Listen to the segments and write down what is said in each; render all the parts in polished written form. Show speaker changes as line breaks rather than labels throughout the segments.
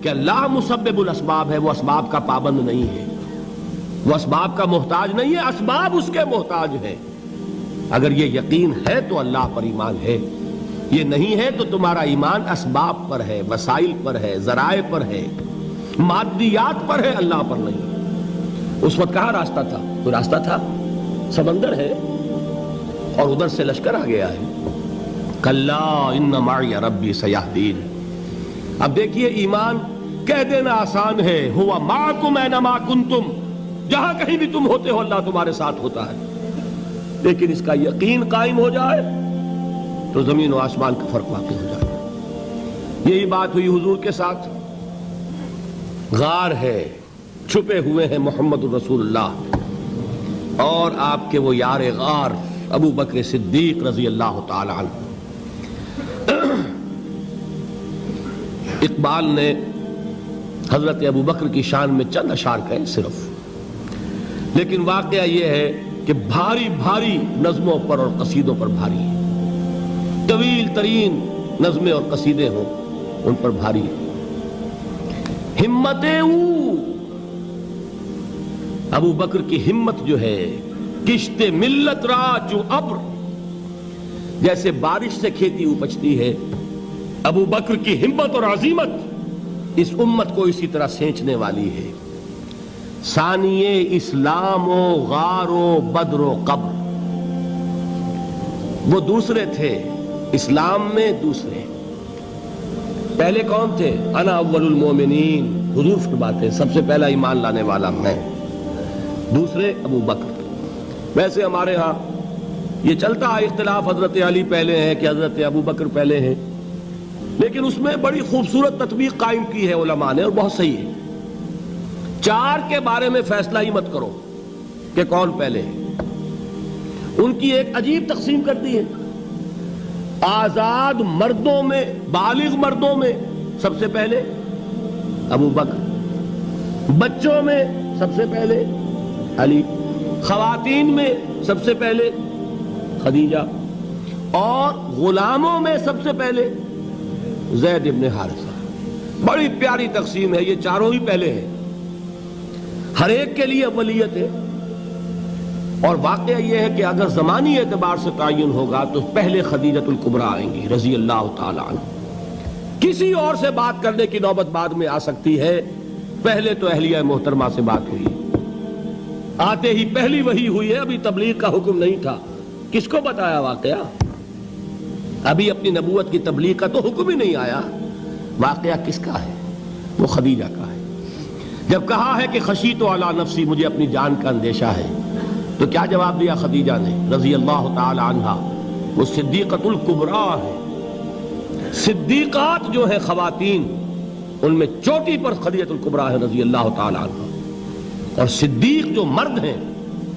کہ اللہ مسبب الاسباب ہے، وہ اسباب کا پابند نہیں ہے، وہ اسباب کا محتاج نہیں ہے، اسباب اس کے محتاج ہے۔ اگر یہ یقین ہے تو اللہ پر ایمان ہے، یہ نہیں ہے تو تمہارا ایمان اسباب پر ہے، وسائل پر ہے، ذرائع پر ہے، مادیات پر ہے، اللہ پر نہیں۔ اس وقت کہاں راستہ تھا؟ کوئی راستہ تھا؟ سمندر ہے اور ادھر سے لشکر آ گیا ہے۔ کلا ان معی ربی سیہدین۔ اب دیکھیے ایمان کہہ دینا آسان ہے، ہوا معکم اینما کنتم، جہاں کہیں بھی تم ہوتے ہو اللہ تمہارے ساتھ ہوتا ہے، لیکن اس کا یقین قائم ہو جائے تو زمین و آسمان کا فرق واقع ہو جائے۔ یہی بات ہوئی حضور کے ساتھ۔ غار ہے، چھپے ہوئے ہیں محمد الرسول اللہ اور آپ کے وہ یار غار ابو بکر صدیق رضی اللہ تعالی عنہ۔ اقبال نے حضرت ابو بکر کی شان میں چند اشعار کہے صرف، لیکن واقعہ یہ ہے کہ بھاری بھاری نظموں پر اور قصیدوں پر بھاری ہے، طویل ترین نظمیں اور قصیدے ہوں ان پر بھاری ہے۔ ہمت ابو بکر کی ہمت جو ہے، کشت ملت را جو ابر، جیسے بارش سے کھیتی اپجتی ہے، ابو بکر کی ہمت اور عزیمت اس امت کو اسی طرح سینچنے والی ہے۔ ثانیے اسلام و غار و بدر و قبر، وہ دوسرے تھے اسلام میں، دوسرے پہلے کون تھے؟ انا اول المومنین، حضور فرماتے ہیں سب سے پہلا ایمان لانے والا میں، دوسرے ابو بکر۔ ویسے ہمارے ہاں یہ چلتا ہے اختلاف، حضرت علی پہلے ہیں کہ حضرت ابو بکر پہلے ہیں، لیکن اس میں بڑی خوبصورت تطبیق قائم کی ہے علماء نے اور بہت صحیح ہے۔ چار کے بارے میں فیصلہ ہی مت کرو کہ کون پہلے ہے، ان کی ایک عجیب تقسیم کر دی ہے۔ آزاد مردوں میں، بالغ مردوں میں سب سے پہلے ابو بکر، بچوں میں سب سے پہلے علی، خواتین میں سب سے پہلے خدیجہ، اور غلاموں میں سب سے پہلے زید ابن حارثہ۔ بڑی پیاری تقسیم ہے، یہ چاروں ہی پہلے ہیں، ہر ایک کے لیے اولیت ہے۔ اور واقعہ یہ ہے کہ اگر زمانی اعتبار سے تعین ہوگا تو پہلے خدیجۃ الکبریٰ آئیں گی رضی اللہ تعالی عنہ، کسی اور سے بات کرنے کی نوبت بعد میں آ سکتی ہے، پہلے تو اہلیہ محترمہ سے بات ہوئی، آتے ہی پہلی وحی ہوئی ہے، ابھی تبلیغ کا حکم نہیں تھا۔ کس کو بتایا واقعہ؟ ابھی اپنی نبوت کی تبلیغ کا تو حکم ہی نہیں آیا۔ واقعہ کس کا ہے؟ وہ خدیجہ کا ہے۔ جب کہا ہے کہ خشیت علی نفسی، مجھے اپنی جان کا اندیشہ ہے، تو کیا جواب دیا خدیجہ نے رضی اللہ تعالی عنہا؟ وہ صدیقۃ الکبریٰ ہے۔ صدیقات جو ہیں خواتین، ان میں چوٹی پر خدیجۃ الکبریٰ ہے رضی اللہ تعالی عنہا، اور صدیق جو مرد ہیں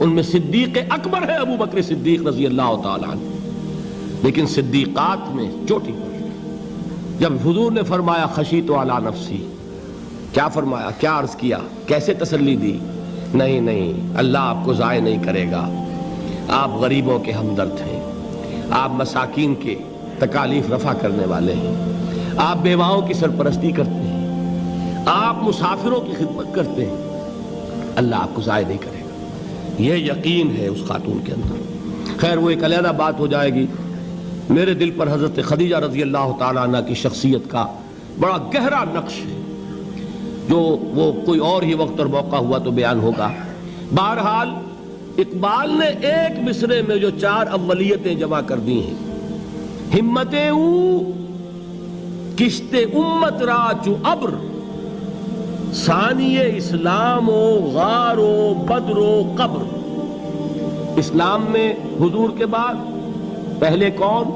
ان میں صدیق اکبر ہے ابو بکر صدیق رضی اللہ تعالی عنہ، لیکن صدیقات میں چوٹی پر۔ جب حضور نے فرمایا خشیت علی نفسی، کیا فرمایا، کیا عرض کیا، کیسے تسلی دی؟ نہیں نہیں، اللہ آپ کو ضائع نہیں کرے گا، آپ غریبوں کے ہمدرد ہیں، آپ مساکین کے تکالیف رفع کرنے والے ہیں، آپ بیواؤں کی سرپرستی کرتے ہیں، آپ مسافروں کی خدمت کرتے ہیں، اللہ آپ کو ضائع نہیں کرے گا۔ یہ یقین ہے اس خاتون کے اندر۔ خیر وہ ایک علیحدہ بات ہو جائے گی۔ میرے دل پر حضرت خدیجہ رضی اللہ تعالیٰ عنہ کی شخصیت کا بڑا گہرا نقش ہے، جو وہ کوئی اور ہی وقت اور موقع ہوا تو بیان ہوگا۔ بہرحال اقبال نے ایک مصرے میں جو چار اولیتیں جمع کر دی ہیں، ہمتیں کشت امت را چو ابر، ثانی اسلام و غار و بدر و قبر۔ اسلام میں حضور کے بعد پہلے کون؟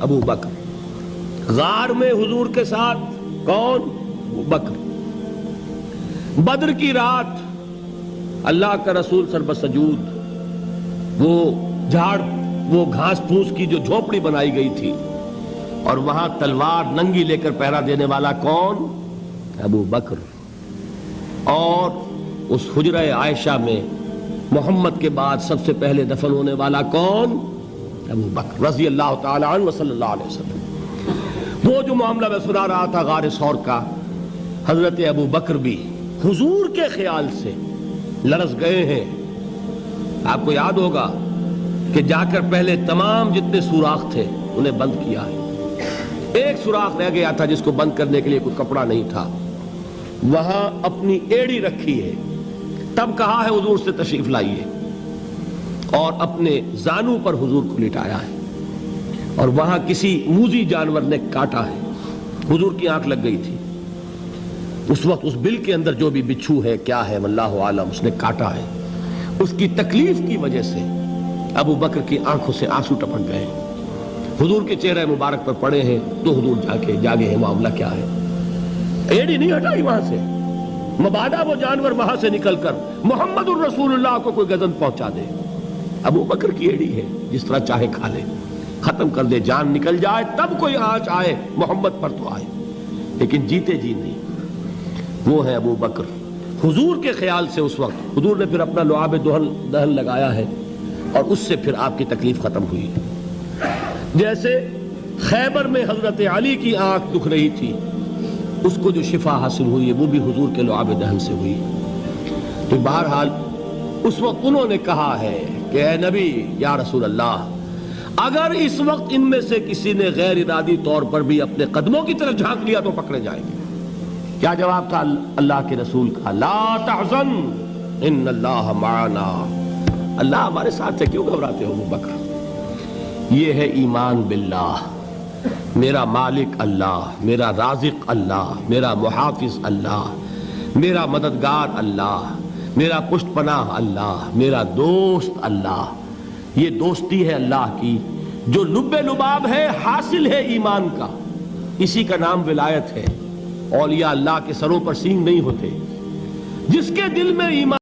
ابو بکر۔ غار میں حضور کے ساتھ کون؟ ابو بکر۔ بدر کی رات اللہ کا رسول سر بسجود، وہ جھاڑ، وہ گھاس پھوس کی جو جھوپڑی بنائی گئی تھی، اور وہاں تلوار ننگی لے کر پہرا دینے والا کون؟ ابو بکر۔ اور اس حجرہ عائشہ میں محمد کے بعد سب سے پہلے دفن ہونے والا کون؟ ابو بکر رضی اللہ تعالی عنہ صلی اللہ علیہ وسلم۔ وہ جو معاملہ میں سنا رہا تھا غار ثور کا، حضرت ابو بکر بھی حضور کے خیال سے لرز گئے ہیں. آپ کو یاد ہوگا کہ جا کر پہلے تمام جتنے سوراخ تھے انہیں بند کیا ہے. ایک سوراخ رہ گیا تھا جس کو بند کرنے کے لیے کوئی کپڑا نہیں تھا. وہاں اپنی ایڑی رکھی ہے. تب کہا ہے حضور سے تشریف لائیے, اور اپنے زانو پر حضور کو لٹایا ہے. اور وہاں کسی موذی جانور نے کاٹا ہے. حضور کی آنکھ لگ گئی تھی. اس وقت اس بل کے اندر جو بھی بچھو ہے کیا ہے واللہ عالم, اس نے کاٹا ہے. اس کی تکلیف کی وجہ سے ابو بکر کی آنکھوں سے آنسو ٹپک گئے. حضور کے چہرے مبارک پر پڑے ہیں تو حضور جاگے ہیں, معاملہ کیا ہے. ایڑی نہیں ہٹائی وہاں سے, مبادا وہ جانور وہاں سے نکل کر محمد الرسول اللہ کو کوئی گزن پہنچا دے. ابو بکر کی ایڑی ہے, جس طرح چاہے کھا لے, ختم کر دے, جان نکل جائے تب کوئی آنچ آئے محمد پر تو آئے, لیکن جیتے جی نہیں. وہ ہے ابو بکر. حضور کے خیال سے اس وقت حضور نے پھر اپنا لعاب دہن لگایا ہے, اور اس سے پھر آپ کی تکلیف ختم ہوئی. جیسے خیبر میں حضرت علی کی آنکھ دکھ رہی تھی, اس کو جو شفا حاصل ہوئی ہے وہ بھی حضور کے لعاب دہن سے ہوئی. تو بہرحال اس وقت انہوں نے کہا ہے کہ اے نبی یا رسول اللہ, اگر اس وقت ان میں سے کسی نے غیر ارادی طور پر بھی اپنے قدموں کی طرف جھانک لیا تو پکڑے جائیں گے. کیا جواب تھا اللہ کے رسول کا؟ لا تحزن ان اللہ معنا. اللہ ہمارے ساتھ ہے, کیوں گھبراتے ہو ابو بکر. یہ ہے ایمان باللہ, میرا مالک اللہ, میرا رازق اللہ, میرا محافظ اللہ, میرا مددگار اللہ, میرا پشت پناہ اللہ, میرا دوست اللہ. یہ دوستی ہے اللہ کی جو لب لباب ہے, حاصل ہے ایمان کا. اسی کا نام ولایت ہے. اولیاء اللہ کے سروں پر سینگ نہیں ہوتے. جس کے دل میں ایمان